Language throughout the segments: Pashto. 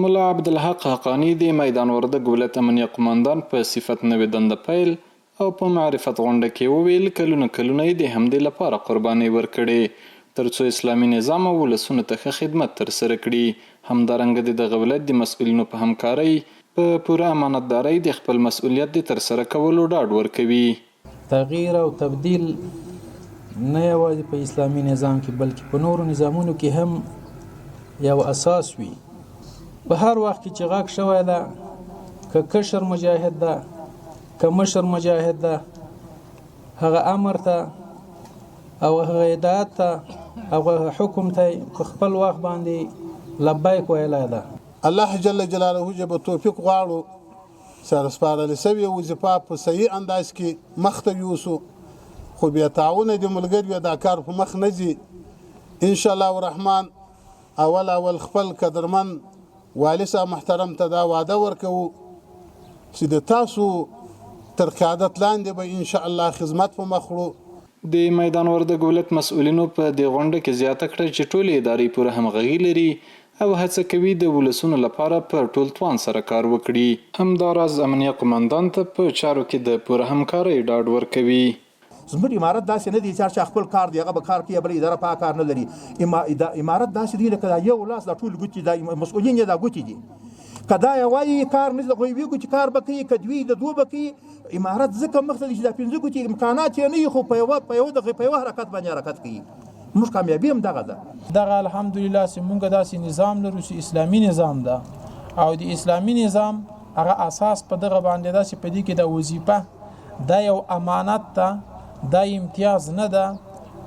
ملا عبدالحق حقانی د میدان وردګ ولایت امنیه قماندان په صفت نوې دنده پیل او په معرفت غونډه کې وویل کلونه یې د همدې لپاره قرباني ورکړې ترڅو اسلامي نظام او ولسونو ته ښه خدمت ترسره کړي. همدارنګه د دغه ولایت د مسؤلینو په همکارۍ په پوره امانتدارۍ د خپل مسؤلیت د ترسره کولو ډاډ ورکوي. تغییر او تبدیل نه یوازې په اسلامي نظام کې بلکې په نورو نظامونو کې هم یو اساس وي. په هر وخت کې چې غږ شوی ده که کشر مجاهد ده که مشر مجاهد ده هغه امر ته او هغه هدایت ته او هغه حکم ته په خپل وخت باندې لبیک ویلی ده. الله جل جلاله جب توفیق غواړو سره سپارل سوي وظیفه په صحیح انداز کې مخته یوسو خو بیا تعاون د ملګرو دا کار په مخ نه ځي. ان شاء الله الرحمن اول خپل قدرمن والي صاحب محترم ته دا وعده ورکوو چې د تاسو تر قیادت لاندې به ان شاء الله خدمت په مخ وړو. د میدان وردګ ولایت مسؤلینو په دې غونډه کې زیاته کړه چې ټولې ادارې پوره همغږي لري او هڅه کوي د ولسونو لپاره په ټول توان سره کار وکړي. همداراز امنیه قماندان ته په چارو کې د پوره همکارۍ ډاډ ورکوي. زموږ امارت داسې نه دی چې خپل کار دی هغه به کار کوي بل اداره په کار نه لري. امارت داسې دی لکه یو لاس د ټول ګوتې د مسؤلین دا ګوتې دي که دا یوازې کار نه د غوی ګوتې کار به کوي که دوی د دوه به کوي. امارت ځکه مخته دی چې دا پنځه ګوتې امکانات یې نه وي خو په یو حرکت باندې حرکت کوي. موږ کامیابي هم دغه ده. دغه الحمدلله چې موږ داسې نظام لرو چې اسلامي نظام ده او د اسلامي نظام هغه اساس په دغه باندې ده چې په دې کې د وظیفه دا یو امانت ده دا امتیاز نه ده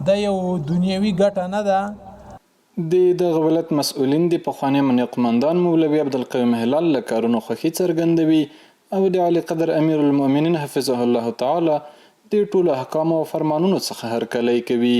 دا یو دنیوي ګټه نه ده. د دغه ولایت مسؤلین د پخواني امنیه قماندان مولوي عبدالقیوم هلال له کارونو خوښي څرګندوي او د عالی قدر امیر المؤمنین حفظه الله تعالی د ټولو احکامو او فرمانونو څخه هرکلی کوي.